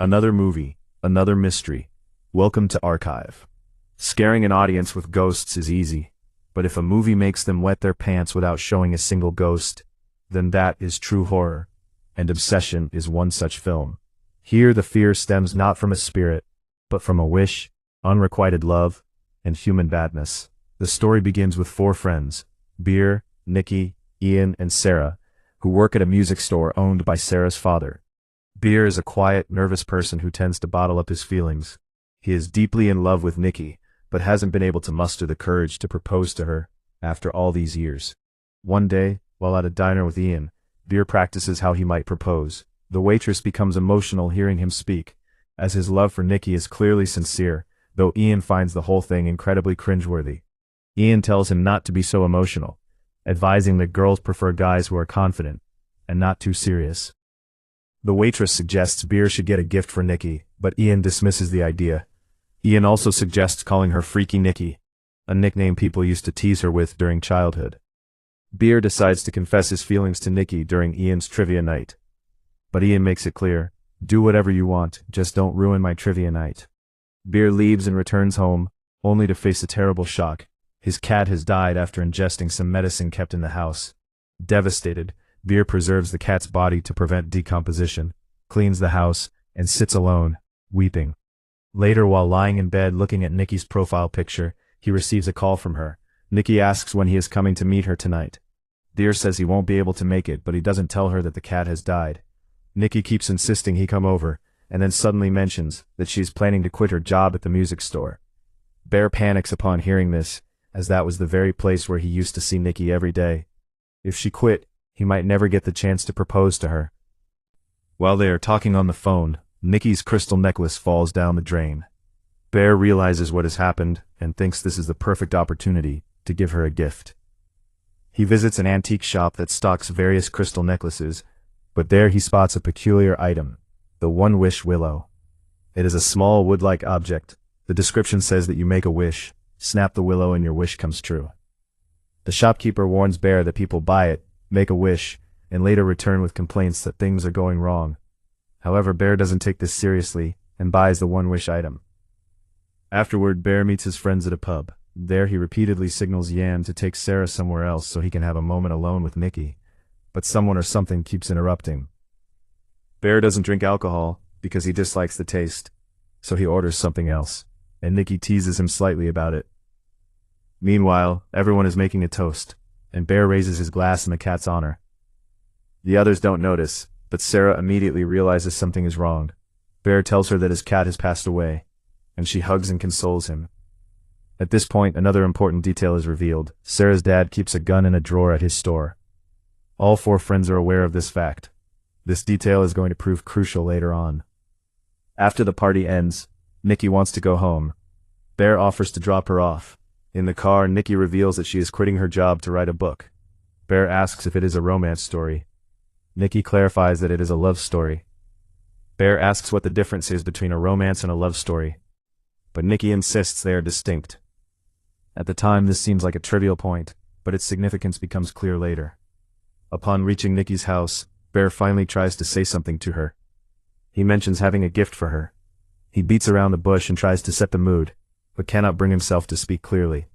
Another movie, another mystery. Welcome to Archive. Scaring an audience with ghosts is easy, but if a movie makes them wet their pants without showing a single ghost, then that is true horror, and Obsession is one such film. Here the fear stems not from a spirit, but from a wish, unrequited love, and human badness. The story begins with four friends, Beer, Nikki, Ian, and Sarah, who work at a music store owned by Sarah's father. Beer is a quiet, nervous person who tends to bottle up his feelings. He is deeply in love with Nikki, but hasn't been able to muster the courage to propose to her after all these years. One day, while at a diner with Ian, Beer practices how he might propose. The waitress becomes emotional hearing him speak, as his love for Nikki is clearly sincere, though Ian finds the whole thing incredibly cringeworthy. Ian tells him not to be so emotional, advising that girls prefer guys who are confident and not too serious. The waitress suggests Beer should get a gift for Nikki, but Ian dismisses the idea. Ian also suggests calling her Freaky Nikki, a nickname people used to tease her with during childhood. Beer decides to confess his feelings to Nikki during Ian's trivia night. But Ian makes it clear, do whatever you want, just don't ruin my trivia night. Beer leaves and returns home, only to face a terrible shock. His cat has died after ingesting some medicine kept in the house. Devastated, Beer preserves the cat's body to prevent decomposition, cleans the house, and sits alone, weeping. Later, while lying in bed looking at Nikki's profile picture, he receives a call from her. Nikki asks when he is coming to meet her tonight. Beer says he won't be able to make it, but he doesn't tell her that the cat has died. Nikki keeps insisting he come over, and then suddenly mentions that she's planning to quit her job at the music store. Bear panics upon hearing this, as that was the very place where he used to see Nikki every day. If she quit, he might never get the chance to propose to her. While they are talking on the phone, Nikki's crystal necklace falls down the drain. Bear realizes what has happened and thinks this is the perfect opportunity to give her a gift. He visits an antique shop that stocks various crystal necklaces, but there he spots a peculiar item, the One-Wish Willow. It is a small wood-like object. The description says that you make a wish, snap the willow and your wish comes true. The shopkeeper warns Bear that people buy it, make a wish, and later return with complaints that things are going wrong. However, Bear doesn't take this seriously and buys the one-wish item. Afterward, Bear meets his friends at a pub. There he repeatedly signals Yan to take Sarah somewhere else so he can have a moment alone with Nikki, but someone or something keeps interrupting. Bear doesn't drink alcohol because he dislikes the taste, so he orders something else, and Nikki teases him slightly about it. Meanwhile, everyone is making a toast, and Bear raises his glass in the cat's honor. The others don't notice, but Sarah immediately realizes something is wrong. Bear tells her that his cat has passed away, and she hugs and consoles him. At this point, another important detail is revealed. Sarah's dad keeps a gun in a drawer at his store. All four friends are aware of this fact. This detail is going to prove crucial later on. After the party ends, Nikki wants to go home. Bear offers to drop her off. In the car, Nikki reveals that she is quitting her job to write a book. Bear asks if it is a romance story. Nikki clarifies that it is a love story. Bear asks what the difference is between a romance and a love story, but Nikki insists they are distinct. At the time, this seems like a trivial point, but its significance becomes clear later. Upon reaching Nikki's house, Bear finally tries to say something to her. He mentions having a gift for her. He beats around the bush and tries to set the mood, but cannot bring himself to speak clearly.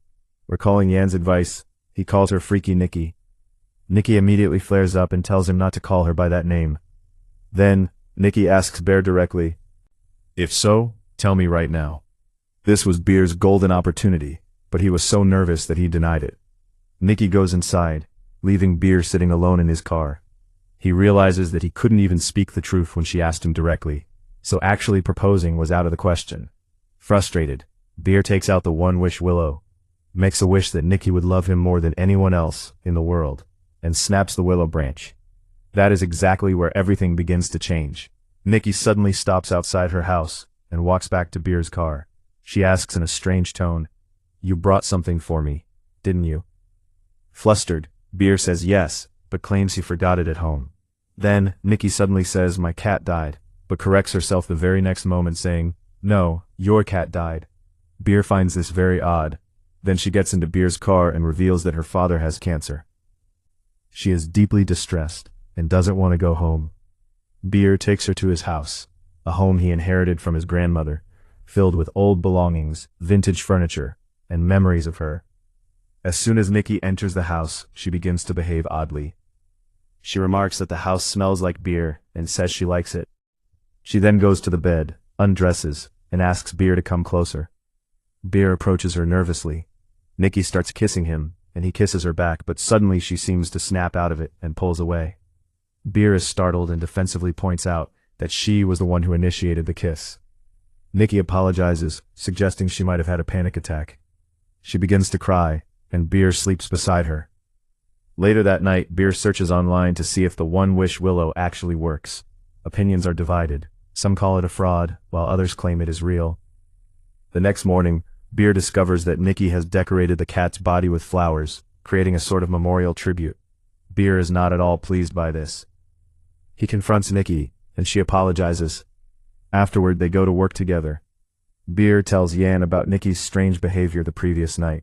Recalling Yan's advice, he calls her Freaky Nikki. Nikki immediately flares up and tells him not to call her by that name. Then, Nikki asks Bear directly, "If so, tell me right now." This was Bear's golden opportunity, but he was so nervous that he denied it. Nikki goes inside, leaving Bear sitting alone in his car. He realizes that he couldn't even speak the truth when she asked him directly, so actually proposing was out of the question. Frustrated, Bear takes out the One-Wish Willow, makes a wish that Nikki would love him more than anyone else in the world, and snaps the willow branch. That is exactly where everything begins to change. Nikki suddenly stops outside her house and walks back to Bear's car. She asks in a strange tone, "You brought something for me, didn't you?" Flustered, Bear says yes, but claims he forgot it at home. Then, Nikki suddenly says, "My cat died," but corrects herself the very next moment saying, "No, your cat died." Bear finds this very odd. Then she gets into Bear's car and reveals that her father has cancer. She is deeply distressed and doesn't want to go home. Bear takes her to his house. a home he inherited from his grandmother, filled with old belongings, vintage furniture, and memories of her. As soon as Nikki enters the house, she begins to behave oddly. She remarks that the house smells like beer and says she likes it. She then goes to the bed, undresses, and asks Beer to come closer. Beer approaches her nervously. Nikki starts kissing him, and he kisses her back, but suddenly she seems to snap out of it and pulls away. Beer is startled and defensively points out that she was the one who initiated the kiss. Nikki apologizes, suggesting she might have had a panic attack. She begins to cry, and Beer sleeps beside her. Later that night, Beer searches online to see if the One-Wish Willow actually works. Opinions are divided. Some call it a fraud, while others claim it is real. The next morning, Beer discovers that Nikki has decorated the cat's body with flowers, creating a sort of memorial tribute. Beer is not at all pleased by this. He confronts Nikki, and she apologizes. Afterward, they go to work together. Beer tells Yan about Nikki's strange behavior the previous night.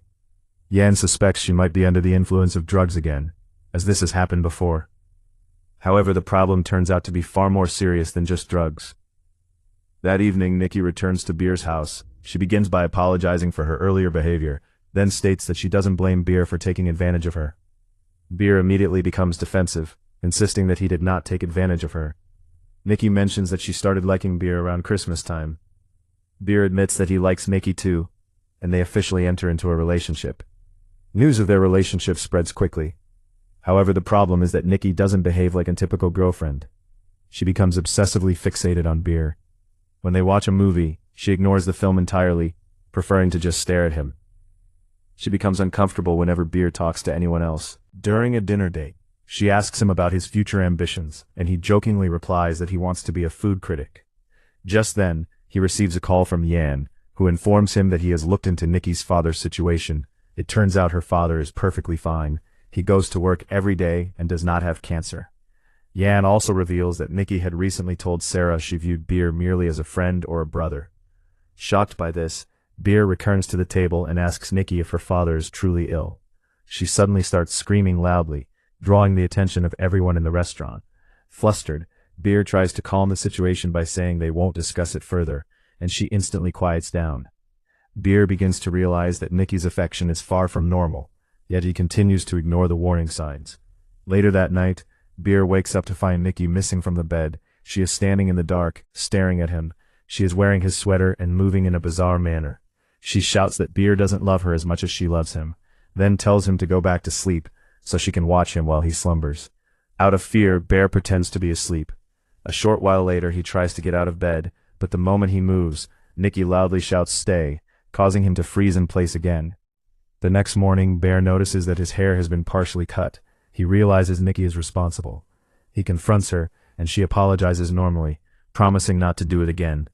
Yan suspects she might be under the influence of drugs again, as this has happened before. However, the problem turns out to be far more serious than just drugs. That evening, Nikki returns to Beer's house. She begins by apologizing for her earlier behavior, then states that she doesn't blame Beer for taking advantage of her. Beer immediately becomes defensive, insisting that he did not take advantage of her. Nikki mentions that she started liking Beer around Christmas time. Beer admits that he likes Nikki too, and they officially enter into a relationship. News of their relationship spreads quickly. However, the problem is that Nikki doesn't behave like a typical girlfriend. She becomes obsessively fixated on Beer. When they watch a movie, she ignores the film entirely, preferring to just stare at him. She becomes uncomfortable whenever Beer talks to anyone else. During a dinner date, she asks him about his future ambitions, and he jokingly replies that he wants to be a food critic. Just then, he receives a call from Yan, who informs him that he has looked into Nikki's father's situation. It turns out her father is perfectly fine. He goes to work every day and does not have cancer. Yan also reveals that Nikki had recently told Sarah she viewed Beer merely as a friend or a brother. Shocked by this, Beer returns to the table and asks Nikki if her father is truly ill. She suddenly starts screaming loudly, drawing the attention of everyone in the restaurant. Flustered, Beer tries to calm the situation by saying they won't discuss it further, and she instantly quiets down. Beer begins to realize that Nikki's affection is far from normal, yet he continues to ignore the warning signs. Later that night, Beer wakes up to find Nikki missing from the bed. She is standing in the dark, staring at him. She is wearing his sweater and moving in a bizarre manner. She shouts that Beer doesn't love her as much as she loves him, then tells him to go back to sleep so she can watch him while he slumbers. Out of fear, Bear pretends to be asleep. A short while later, he tries to get out of bed, but the moment he moves, Nikki loudly shouts "Stay," causing him to freeze in place again. The next morning, Bear notices that his hair has been partially cut. He realizes Nikki is responsible. He confronts her, and she apologizes normally, promising not to do it again.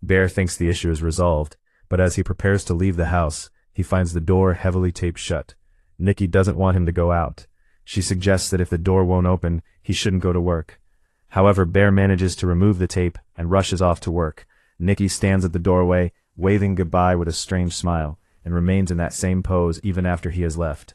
Bear thinks the issue is resolved, but as he prepares to leave the house, he finds the door heavily taped shut. Nikki doesn't want him to go out. She suggests that if the door won't open, he shouldn't go to work. However, Bear manages to remove the tape and rushes off to work. Nikki stands at the doorway, waving goodbye with a strange smile, and remains in that same pose even after he has left.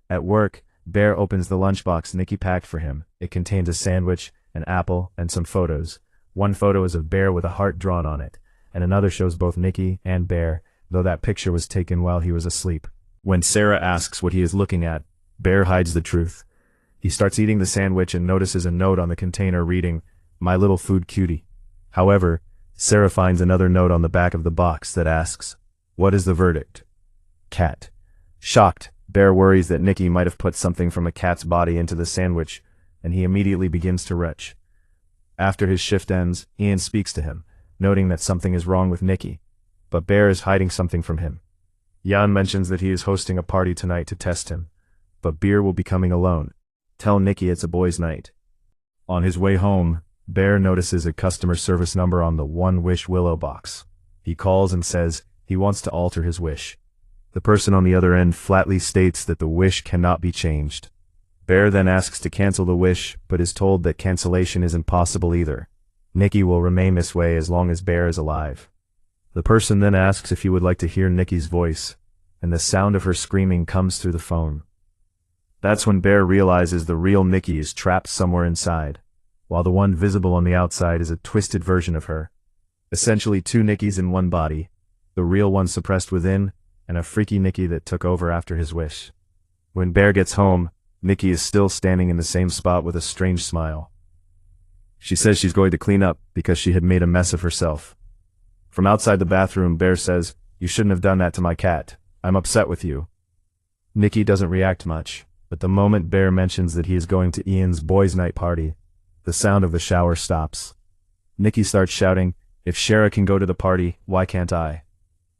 At work, Bear opens the lunchbox Nikki packed for him. It contains a sandwich, an apple, and some photos. One photo is of Bear with a heart drawn on it, and another shows both Nikki and Bear, though that picture was taken while he was asleep. When Sarah asks what he is looking at, Bear hides the truth. He starts eating the sandwich and notices a note on the container reading, "My little food cutie." However, Sarah finds another note on the back of the box that asks, "What is the verdict?" Cat. Shocked, Bear worries that Nikki might have put something from a cat's body into the sandwich, and he immediately begins to retch. After his shift ends, Ian speaks to him, noting that something is wrong with Nikki, but Bear is hiding something from him. Jan mentions that he is hosting a party tonight to test him, but Beer will be coming alone. Tell Nikki it's a boys' night. On his way home, Bear notices a customer service number on the One-Wish Willow box. He calls and says he wants to alter his wish. The person on the other end flatly states that the wish cannot be changed. Bear then asks to cancel the wish, but is told that cancellation isn't possible either. Nikki will remain this way as long as Bear is alive. The person then asks if he would like to hear Nikki's voice, and the sound of her screaming comes through the phone. That's when Bear realizes the real Nikki is trapped somewhere inside, while the one visible on the outside is a twisted version of her. Essentially two Nickies in one body, the real one suppressed within, and a freaky Nicki that took over after his wish. When Bear gets home, Nicki is still standing in the same spot with a strange smile. She says she's going to clean up because she had made a mess of herself. From outside the bathroom, Bear says, "You shouldn't have done that to my cat. I'm upset with you." Nicki doesn't react much, but the moment Bear mentions that he is going to Ian's boys' night party, the sound of the shower stops. Nicki starts shouting, "If Shara can go to the party, why can't I?"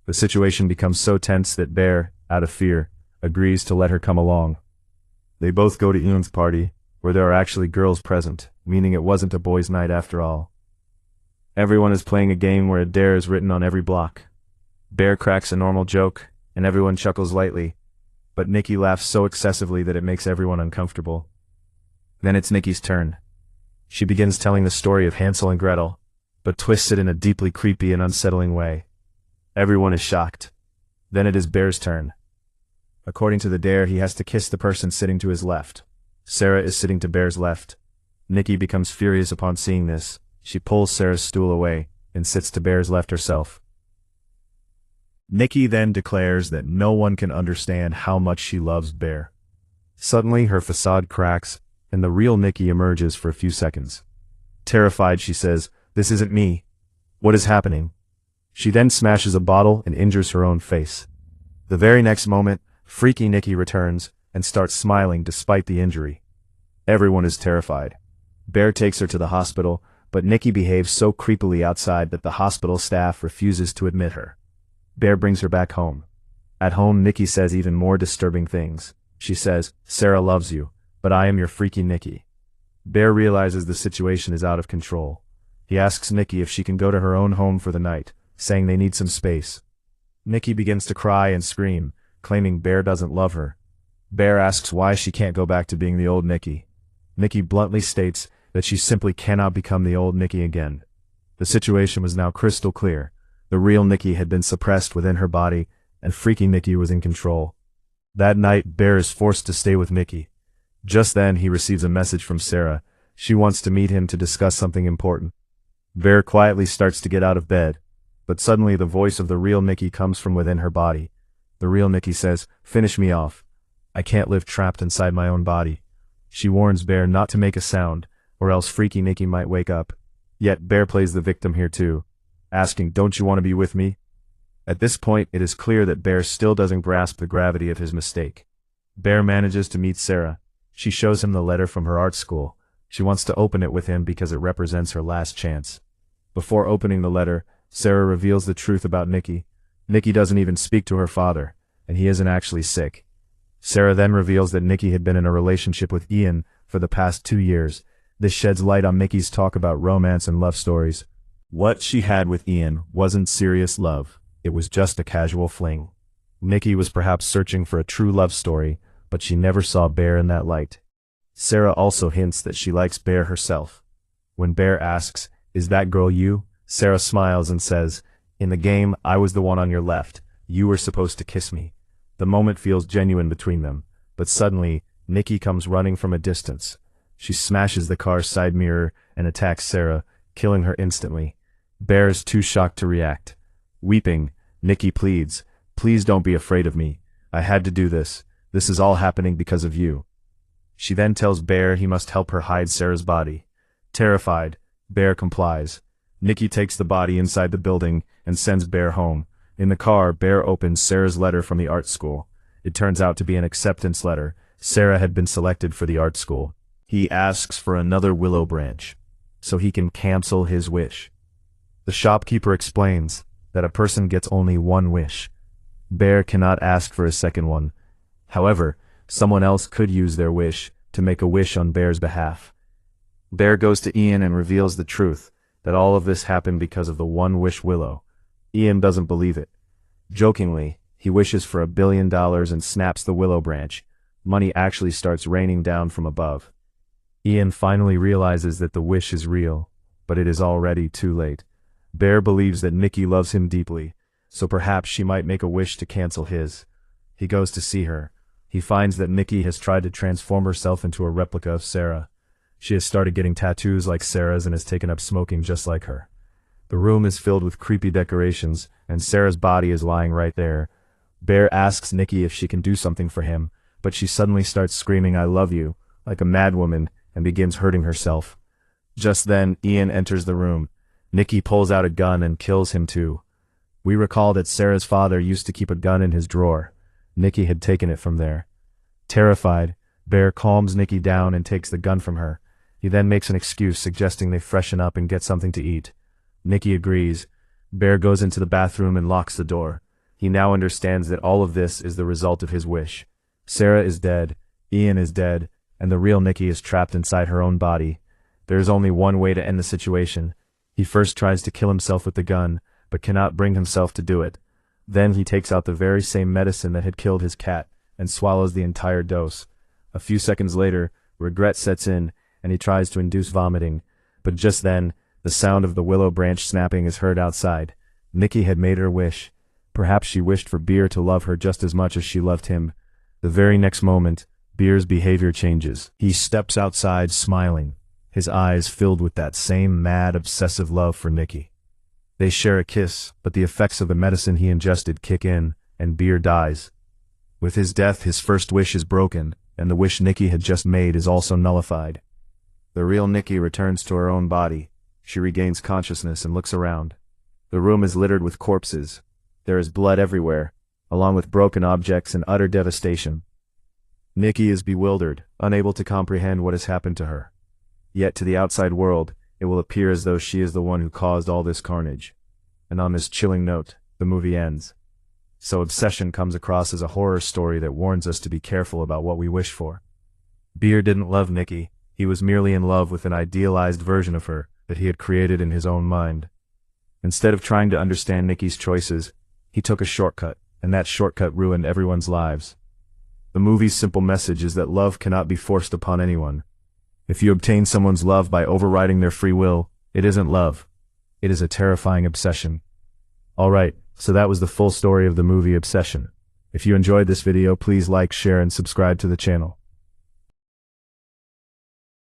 The situation becomes so tense that Bear, out of fear, agrees to let her come along. They both go to Ian's party, where there are actually girls present, meaning it wasn't a boys' night after all. Everyone is playing a game where a dare is written on every block. Bear cracks a normal joke, and everyone chuckles lightly, but Nicki laughs so excessively that it makes everyone uncomfortable. Then it's Nicki's turn. She begins telling the story of Hansel and Gretel, but twists it in a deeply creepy and unsettling way. Everyone is shocked. Then it is Bear's turn. According to the dare, he has to kiss the person sitting to his left. Sarah is sitting to Bear's left. Nicki becomes furious upon seeing this. She pulls Sarah's stool away and sits to Bear's left herself. Nicki then declares that no one can understand how much she loves Bear. Suddenly her facade cracks, and the real Nicki emerges for a few seconds. Terrified, she says, "This isn't me. What is happening?" She then smashes a bottle and injures her own face. The very next moment, freaky Nicki returns and starts smiling despite the injury. Everyone is terrified. Bear takes her to the hospital, but Nicki behaves so creepily outside that the hospital staff refuses to admit her. Bear brings her back home. At home, Nicki says even more disturbing things. She says, "Sarah loves you, but I am your freaky Nicki." Bear realizes the situation is out of control. He asks Nicki if she can go to her own home for the night, saying they need some space. Nicki begins to cry and scream, claiming Bear doesn't love her. Bear asks why she can't go back to being the old Nicki. Nicki bluntly states that she simply cannot become the old Nicki again. The situation was now crystal clear. The real Nicki had been suppressed within her body, and freaky Nicki was in control. That night, Bear is forced to stay with Nicki. Just then, he receives a message from Sarah. She wants to meet him to discuss something important. Bear quietly starts to get out of bed, but suddenly the voice of the real Nicki comes from within her body. The real Nicki says, "Finish me off. I can't live trapped inside my own body." She warns Bear not to make a sound, or else freaky Nicki might wake up. Yet Bear plays the victim here too, asking, "Don't you want to be with me?" At this point, it is clear that Bear still doesn't grasp the gravity of his mistake. Bear manages to meet Sarah. She shows him the letter from her art school. She wants to open it with him because it represents her last chance. Before opening the letter, Sarah reveals the truth about Nicki. Nicki doesn't even speak to her father, and he isn't actually sick. Sarah then reveals that Nicki had been in a relationship with Ian for the past 2 years. This sheds light on Nicki's talk about romance and love stories. What she had with Ian wasn't serious love, it was just a casual fling. Nicki was perhaps searching for a true love story, but she never saw Bear in that light. Sarah also hints that she likes Bear herself. When Bear asks, "Is that girl you?" Sarah smiles and says, "In the game, I was the one on your left. You were supposed to kiss me." The moment feels genuine between them, but suddenly, Nicki comes running from a distance. She smashes the car's side mirror and attacks Sarah, killing her instantly. Bear is too shocked to react. Weeping, Nicki pleads, "Please don't be afraid of me. I had to do this. This is all happening because of you." She then tells Bear he must help her hide Sarah's body. Terrified, Bear complies. Nicki takes the body inside the building and sends Bear home. In the car, Bear opens Sarah's letter from the art school. It turns out to be an acceptance letter. Sarah had been selected for the art school. He asks for another willow branch, so he can cancel his wish. The shopkeeper explains that a person gets only one wish. Bear cannot ask for a second one. However, someone else could use their wish to make a wish on Bear's behalf. Bear goes to Ian and reveals the truth, that all of this happened because of the one-wish willow. Ian doesn't believe it. Jokingly, he wishes for $1 billion and snaps the willow branch. Money actually starts raining down from above. Ian finally realizes that the wish is real, but it is already too late. Bear believes that Nicki loves him deeply, so perhaps she might make a wish to cancel his. He goes to see her. He finds that Nicki has tried to transform herself into a replica of Sarah. She has started getting tattoos like Sarah's and has taken up smoking just like her. The room is filled with creepy decorations, and Sarah's body is lying right there. Bear asks Nikki if she can do something for him, but she suddenly starts screaming "I love you" like a madwoman and begins hurting herself. Just then, Ian enters the room. Nikki pulls out a gun and kills him too. We recall that Sarah's father used to keep a gun in his drawer. Nikki had taken it from there. Terrified, Bear calms Nikki down and takes the gun from her. He then makes an excuse suggesting they freshen up and get something to eat. Nikki agrees. Bear goes into the bathroom and locks the door. He now understands that all of this is the result of his wish. Sarah is dead, Ian is dead, and the real Nikki is trapped inside her own body. There is only one way to end the situation. He first tries to kill himself with the gun, but cannot bring himself to do it. Then he takes out the very same medicine that had killed his cat, and swallows the entire dose. A few seconds later, regret sets in, and he tries to induce vomiting. But just then, the sound of the willow branch snapping is heard outside. Nikki had made her wish. Perhaps she wished for Beer to love her just as much as she loved him. The very next moment, Beer's behavior changes. He steps outside smiling, his eyes filled with that same mad, obsessive love for Nikki. They share a kiss, but the effects of the medicine he ingested kick in, and Beer dies. With his death, his first wish is broken, and the wish Nikki had just made is also nullified. The real Nikki returns to her own body. She regains consciousness and looks around. The room is littered with corpses. There is blood everywhere, along with broken objects and utter devastation. Nikki is bewildered, unable to comprehend what has happened to her. Yet to the outside world, it will appear as though she is the one who caused all this carnage. And on this chilling note, the movie ends. So Obsession comes across as a horror story that warns us to be careful about what we wish for. Beer didn't love Nikki. He was merely in love with an idealized version of her that he had created in his own mind. Instead of trying to understand Nikki's choices, he took a shortcut, and that shortcut ruined everyone's lives. The movie's simple message is that love cannot be forced upon anyone. If you obtain someone's love by overriding their free will, it isn't love. It is a terrifying obsession. Alright, so that was the full story of the movie Obsession. If you enjoyed this video, please like, share, and subscribe to the channel.